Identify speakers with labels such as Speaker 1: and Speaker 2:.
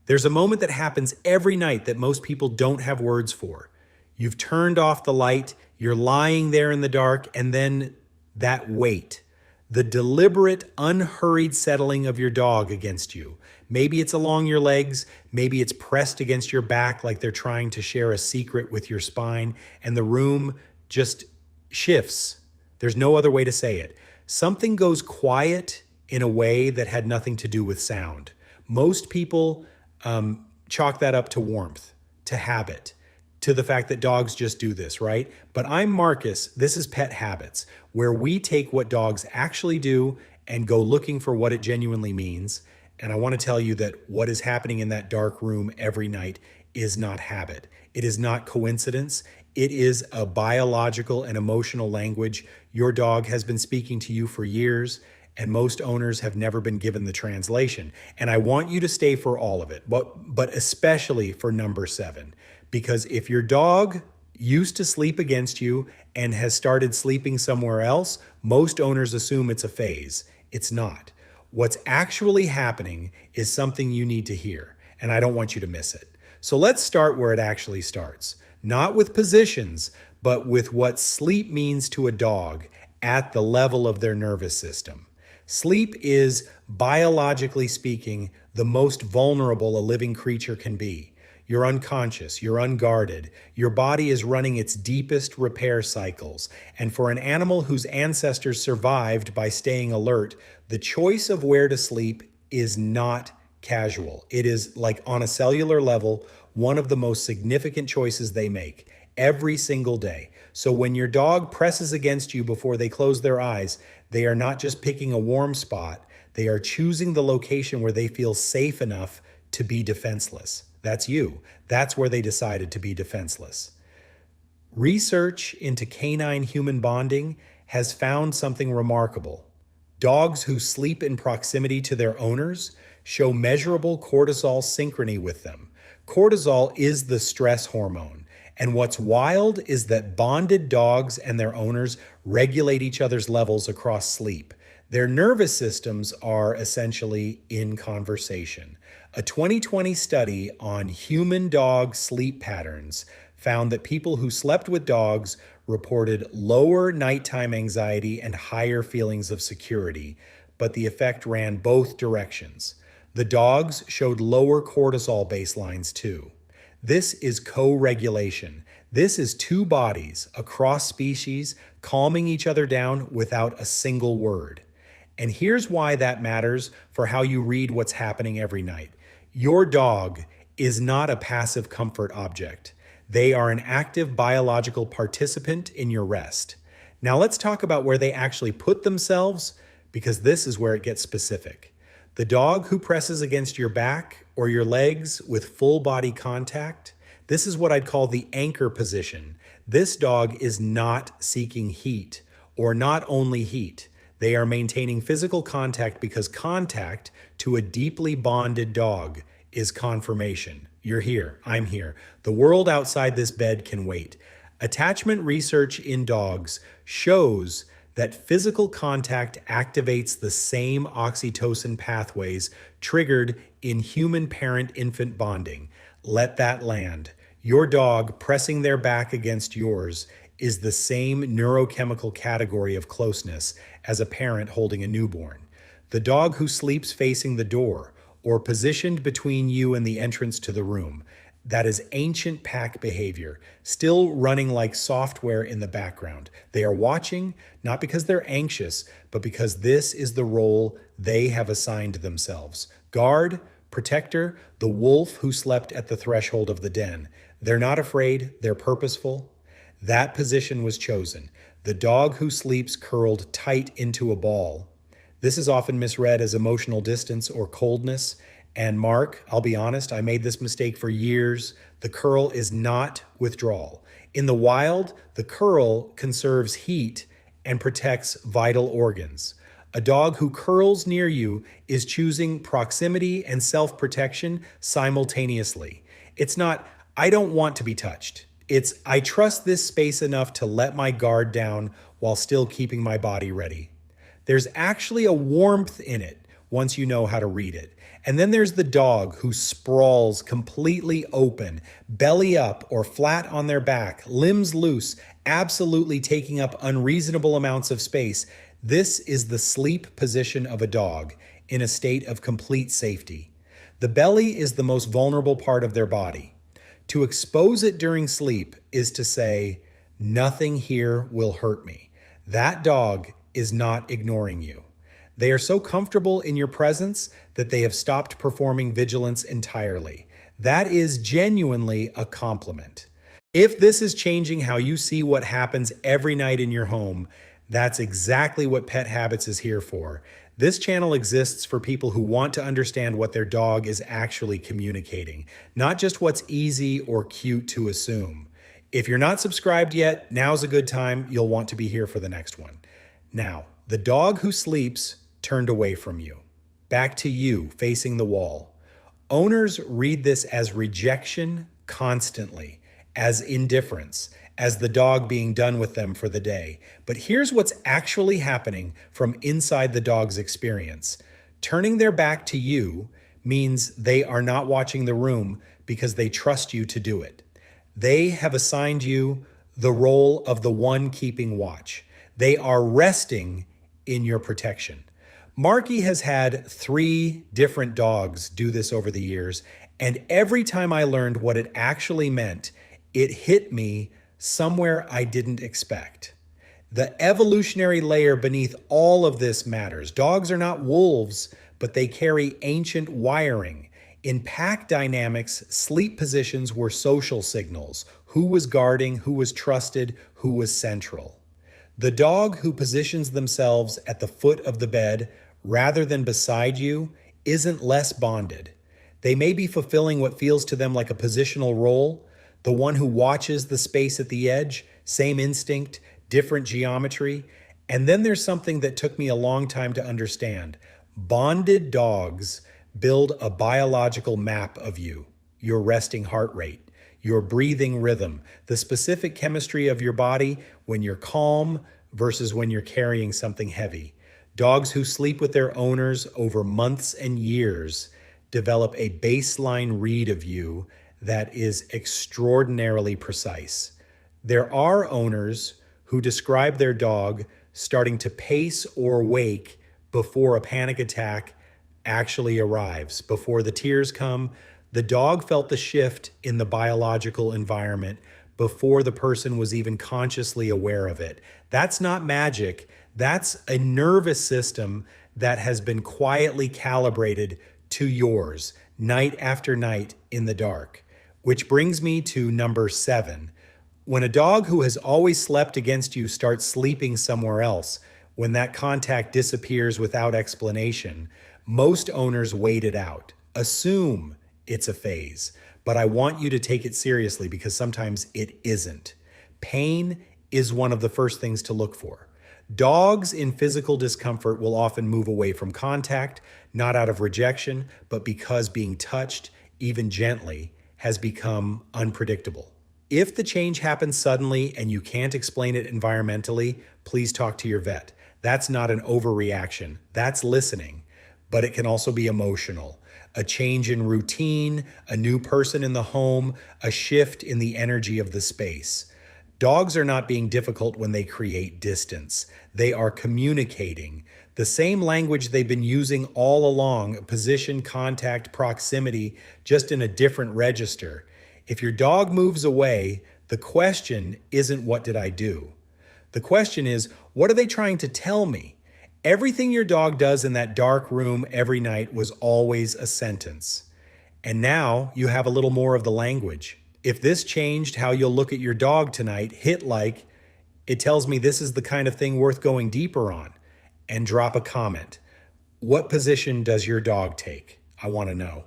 Speaker 1: There's a moment that happens every night that most people don't have words for. You've turned off the light, you're lying there in the dark, and then that wait. The deliberate, unhurried settling of your dog against you. Maybe it's along your legs, maybe it's pressed against your back like they're trying to share a secret with your spine, and the room just shifts. There's no other way to say it. Something goes quiet in a way that had nothing to do with sound. Most people chalk that up to warmth, to habit, to the fact that dogs just do this, right? But I'm Marcus. This is Pet Habits, where we take what dogs actually do and go looking for what it genuinely means. And I want to tell you that what is happening in that dark room every night is not habit. It is not coincidence. It is a biological and emotional language. Your dog has been speaking to you for years, and most owners have never been given the translation. And I want you to stay for all of it, but especially for number 7. Because if your dog used to sleep against you and has started sleeping somewhere else, most owners assume it's a phase. It's not. What's actually happening is something you need to hear, and I don't want you to miss it. So let's start where it actually starts. Not with positions, but with what sleep means to a dog at the level of their nervous system. Sleep is, biologically speaking, the most vulnerable a living creature can be. You're unconscious, you're unguarded, your body is running its deepest repair cycles. And for an animal whose ancestors survived by staying alert, the choice of where to sleep is not casual. It is, like on a cellular level, one of the most significant choices they make every single day. So when your dog presses against you before they close their eyes, they are not just picking a warm spot, they are choosing the location where they feel safe enough to be defenseless. That's you. That's where they decided to be defenseless. Research into canine-human bonding has found something remarkable. Dogs who sleep in proximity to their owners show measurable cortisol synchrony with them. Cortisol is the stress hormone. And what's wild is that bonded dogs and their owners regulate each other's levels across sleep. Their nervous systems are essentially in conversation. A 2020 study on human-dog sleep patterns found that people who slept with dogs reported lower nighttime anxiety and higher feelings of security, but the effect ran both directions. The dogs showed lower cortisol baselines too. This is co-regulation. This is two bodies across species calming each other down without a single word. And here's why that matters for how you read what's happening every night. Your dog is not a passive comfort object. They are an active biological participant in your rest. Now let's talk about where they actually put themselves, because this is where it gets specific. The dog who presses against your back or your legs with full body contact, this is what I'd call the anchor position. This dog is not seeking heat, or not only heat. They are maintaining physical contact because contact to a deeply bonded dog is confirmation. You're here, I'm here. The world outside this bed can wait. Attachment research in dogs shows that physical contact activates the same oxytocin pathways triggered in human parent-infant bonding. Let that land. Your dog pressing their back against yours is the same neurochemical category of closeness as a parent holding a newborn. The dog who sleeps facing the door or positioned between you and the entrance to the room, that is ancient pack behavior, still running like software in the background. They are watching, not because they're anxious, but because this is the role they have assigned themselves. Guard, protector, the wolf who slept at the threshold of the den. They're not afraid, they're purposeful. That position was chosen. The dog who sleeps curled tight into a ball. This is often misread as emotional distance or coldness. And Mark, I'll be honest, I made this mistake for years. The curl is not withdrawal. In the wild, the curl conserves heat and protects vital organs. A dog who curls near you is choosing proximity and self-protection simultaneously. It's not, I don't want to be touched. It's, I trust this space enough to let my guard down while still keeping my body ready. There's actually a warmth in it once you know how to read it. And then there's the dog who sprawls completely open, belly up or flat on their back, limbs loose, absolutely taking up unreasonable amounts of space. This is the sleep position of a dog in a state of complete safety. The belly is the most vulnerable part of their body. To expose it during sleep is to say, nothing here will hurt me. That dog is not ignoring you. They are so comfortable in your presence that they have stopped performing vigilance entirely. That is genuinely a compliment. If this is changing how you see what happens every night in your home, that's exactly what Pet Habits is here for. This channel exists for people who want to understand what their dog is actually communicating, not just what's easy or cute to assume. If you're not subscribed yet, now's a good time. You'll want to be here for the next one. Now, the dog who sleeps turned away from you, back to you facing the wall. Owners read this as rejection constantly, as indifference, as the dog being done with them for the day. But here's what's actually happening from inside the dog's experience. Turning their back to you means they are not watching the room because they trust you to do it. They have assigned you the role of the one keeping watch. They are resting in your protection. Marky has had 3 different dogs do this over the years, and every time I learned what it actually meant, it hit me somewhere I didn't expect. The evolutionary layer beneath all of this matters. Dogs are not wolves, but they carry ancient wiring. In pack dynamics, sleep positions were social signals. Who was guarding, who was trusted, who was central. The dog who positions themselves at the foot of the bed rather than beside you isn't less bonded. They may be fulfilling what feels to them like a positional role. The one who watches the space at the edge, same instinct, different geometry. And then there's something that took me a long time to understand. Bonded dogs build a biological map of you, your resting heart rate, your breathing rhythm, the specific chemistry of your body when you're calm versus when you're carrying something heavy. Dogs who sleep with their owners over months and years develop a baseline read of you that is extraordinarily precise. There are owners who describe their dog starting to pace or wake before a panic attack actually arrives. Before the tears come, the dog felt the shift in the biological environment before the person was even consciously aware of it. That's not magic. That's a nervous system that has been quietly calibrated to yours night after night in the dark. Which brings me to number 7. When a dog who has always slept against you starts sleeping somewhere else, when that contact disappears without explanation, most owners wait it out, assume it's a phase. But I want you to take it seriously because sometimes it isn't. Pain is one of the first things to look for. Dogs in physical discomfort will often move away from contact, not out of rejection, but because being touched, even gently, has become unpredictable. If the change happens suddenly and you can't explain it environmentally, please talk to your vet. That's not an overreaction. That's listening, but it can also be emotional. A change in routine, a new person in the home, a shift in the energy of the space. Dogs are not being difficult when they create distance. They are communicating. The same language they've been using all along, position, contact, proximity, just in a different register. If your dog moves away, the question isn't, what did I do? The question is, what are they trying to tell me? Everything your dog does in that dark room every night was always a sentence. And now you have a little more of the language. If this changed how you'll look at your dog tonight, hit like, it tells me this is the kind of thing worth going deeper on, and drop a comment. What position does your dog take? I want to know.